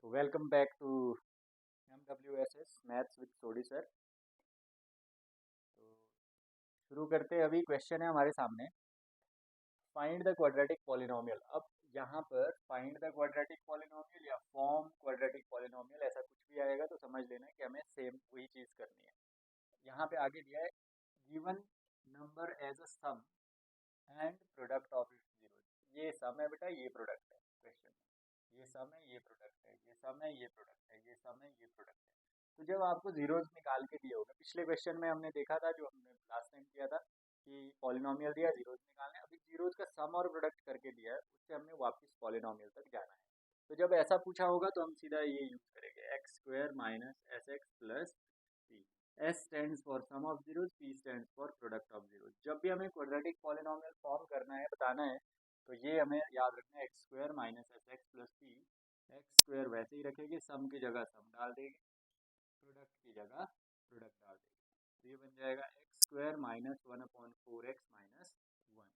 तो welcome back to MWSS maths with Sodhi sir. तो शुरू करते हैं। अभी क्वेश्चन है हमारे सामने, फाइंड द क्वाड्रेटिक पॉलिनोमियल। अब यहाँ पर फाइंड द क्वाड्रेटिक पॉलिनोमियल या फॉर्म क्वाड्रेटिक पॉलिनोमियल ऐसा कुछ भी आएगा तो समझ लेना कि हमें सेम वही चीज़ करनी है। यहाँ पे आगे दिया है given number as a sum and product of its zero. ये सम है बेटा, ये प्रोडक्ट है क्वेश्चन में। ये सम है, ये प्रोडक्ट है, ये सम है, ये प्रोडक्ट है, ये सम है, ये प्रोडक्ट है। तो जब आपको जीरोज निकाल के दिए होंगे, पिछले क्वेश्चन में हमने देखा था, जो हमने लास्ट टाइम किया था कि पॉलिनोमियल दिया, जीरोज निकालने। अभी जीरोज का सम और प्रोडक्ट करके दिया है, उससे हमने वापस पॉलिनोमियल तक जाना है। तो जब ऐसा पूछा होगा तो हम सीधा ये यूज करेंगे, X square minus S X plus P. S stands for sum of zeros, P stands for product of zeros. जब भी हमें क्वाड्रेटिक पॉलिनोमियल फॉर्म करना है, बताना है, तो ये हमें याद रखना है, x square minus S X plus P. X square वैसे ही रखेंगे, सम की जगह सम डाल देंगे, प्रोडक्ट की जगह प्रोडक्ट डाल देंगे। तो ये बन जाएगा x square minus 1/4x minus 1।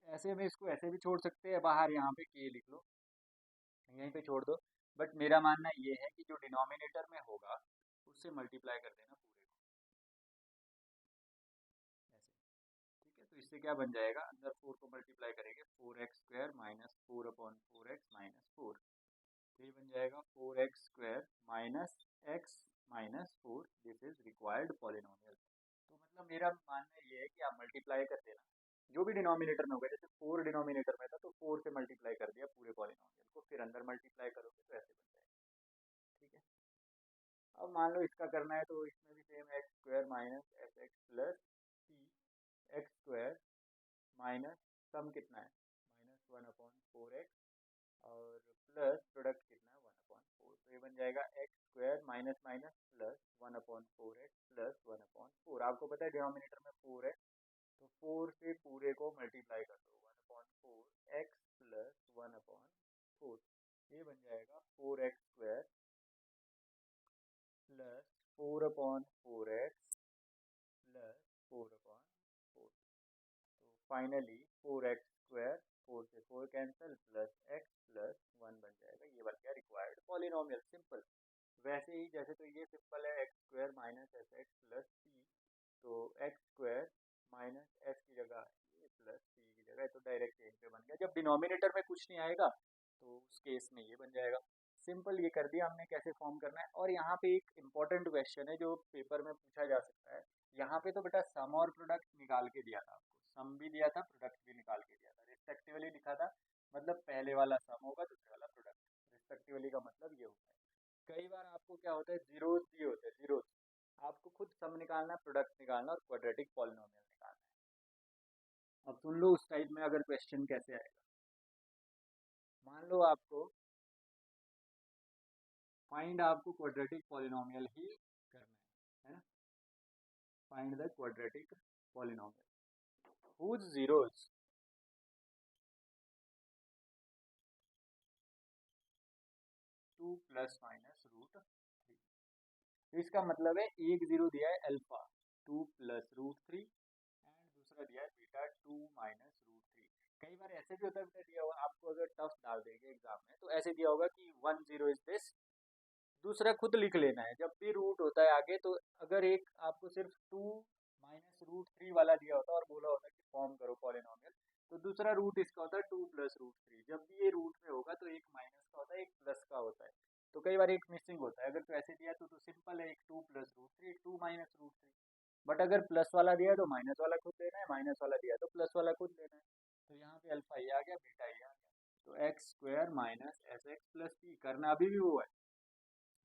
ऐसे में इसको ऐसे भी छोड़ सकते हैं, बाहर यहाँ पे के लिख लो, यहीं पे छोड़ दो। बट मेरा मानना ये है कि जो डिनोमिनेटर में होगा उससे मल्टीप्लाई कर देना पूरे को, ऐसे। ठीक है, तो इससे क्या बन जाएगा, अंदर 4 को मल्टीप्लाई करेंगे, 4x² माइनस 4/4x माइनस 4। तो ये बन जाएगा 4x² minus x minus 4। This is required polynomial. तो मतलब मेरा मानना ये है कि आप मल्टीप्लाई कर देना जो भी डिनोमिनेटर में होगा। जैसे 4 डिनोमिनेटर में था तो 4 से मल्टीप्लाई कर दिया पूरे पॉलिनोमियल को, फिर अंदर मल्टीप्लाई करोगे तो ऐसे बन जाएगा। ठीक है, अब मान लो इसका करना है तो इसमें भी same, x square minus S X plus P. X square minus sum कितना है, माइनस 1/4x, और प्लस प्रोडक्ट कितना है, 1/4। तो ये बन जाएगा x square minus minus plus 1/4x plus 1/4। आपको पता है डिनोमिनेटर में 4 है, तो 4 से पूरे को मल्टीप्लाई कर दो, 1/4x प्लस 1/4। ये बन जाएगा 4x² प्लस 4/4x प्लस 4/4। तो फाइनली 4x², 4 से 4 कैंसिल, प्लस x प्लस 1 बन जाएगा। ये बन गया रिक्वायर्ड पॉलिनोमियल, सिंपल। वैसे ही जैसे तो ये सिंपल है, x square minus S X plus P. तो एक्स स्क्वायर माइनस एस की जगह ये प्लस पी की जगह, तो डायरेक्ट यहीं पे बन गया। जब डिनोमिनेटर में कुछ नहीं आएगा तो उस केस में ये बन जाएगा। सिंपल ये कर दिया हमने कैसे फॉर्म करना है। और यहाँ पे एक इम्पोर्टेंट क्वेश्चन है जो पेपर में पूछा जा सकता है। यहाँ पे तो बेटा सम और प्रोडक्ट निकाल के दिया था आपको, सम भी दिया था, प्रोडक्ट भी निकाल के दिया था, रिस्पेक्टिवली लिखा था। मतलब पहले वाला सम होगा, दूसरे वाला प्रोडक्ट। रिस्पेक्टिवली का मतलब ये होता है। कई बार आपको क्या होता है, जीरोस दिए होते हैं, जीरोस। आपको खुद सम निकालना, प्रोडक्ट निकालना और क्वाड्रेटिक पॉलिनोमियल निकालना है। अब सुन लो उस टाइप में अगर क्वेश्चन कैसे आएगा। मान लो आपको फाइंड, आपको क्वाड्रेटिक पॉलिनोमियल ही करना है ना। Find the quadratic polynomial whose zeros 2 plus minus root 3। तो इसका मतलब है एक जीरो दिया है अल्फा 2 प्लस रूट 3, एंड दूसरा दिया है बीटा 2 माइनस रूट 3। कई बार ऐसे भी होता है बेटा, दिया हुआ आपको अगर टफ डाल देंगे एग्जाम में तो ऐसे दिया होगा कि 1 0 इज दिस, दूसरा खुद लिख लेना है। जब भी रूट होता है आगे, तो अगर एक आपको सिर्फ 2 माइनस रूट 3 वाला दिया होता और बोला होता कि फॉर्म करो पॉलिनोमियल, तो दूसरा रूट इसका होता है 2 प्लस रूट 3। जब भी ये रूट में होगा तो एक माइनस का होता है, एक प्लस का होता है। तो कई बार एक मिसिंग होता है। अगर तो ऐसे दिया तो सिंपल है, एक 2 प्लस रूट 3, एक 2 माइनस रूट 3। बट अगर प्लस वाला दिया है तो माइनस वाला खुद लेना है, माइनस वाला दिया है तो प्लस वाला खुद लेना है। तो यहाँ पे अल्फा ये आ गया, बीटा ये आ गया। तो x square minus S X plus P करना अभी भी वो है,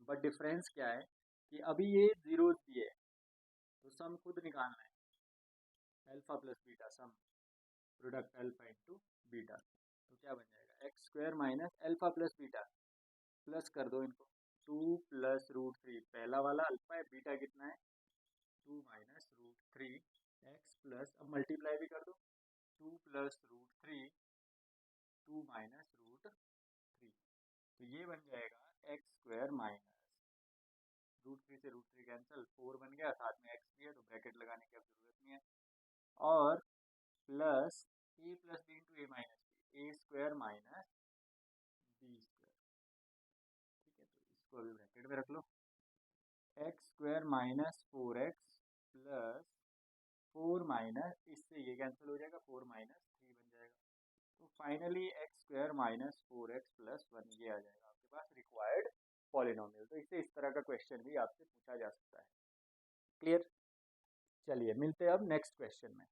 बट डिफरेंस क्या है कि अभी ये जीरो दिए है तो सम खुद निकालना है, अल्फा प्लस बीटा सम, प्रोडक्ट अल्फा इंटू बीटा। तो क्या बन जाएगा, x square minus alpha plus beta, plus कर दो इनको, 2 प्लस रूट 3 पहला वाला अल्फा है, बीटा कितना है 2 माइनस रूट 3, एक्स प्लस, अब मल्टीप्लाई भी कर दो, 2 प्लस रूट 3, 2 माइनस रूट 3। तो ये बन जाएगा एक्स स्क्वायर माइनस रूट 3 से रूट 3 कैंसिल, 4 बन गया, साथ में एक्स भी है तो ब्रैकेट लगाने की अब जरूरत नहीं है। और plus A plus B into A minus B, A square minus B square. इसको अभी ब्रैकेट में रख लो, X square minus 4x plus 4 minus, इससे ये कैंसिल हो जाएगा, 4 माइनस 3 बन जाएगा। तो finally x square minus 4x plus 1 ये आ जाएगा आपके पास रिक्वायर्ड पॉलिनोमियल। तो इससे इस तरह का क्वेश्चन भी आपसे पूछा जा सकता है। क्लियर? चलिए मिलते हैं अब नेक्स्ट क्वेश्चन में।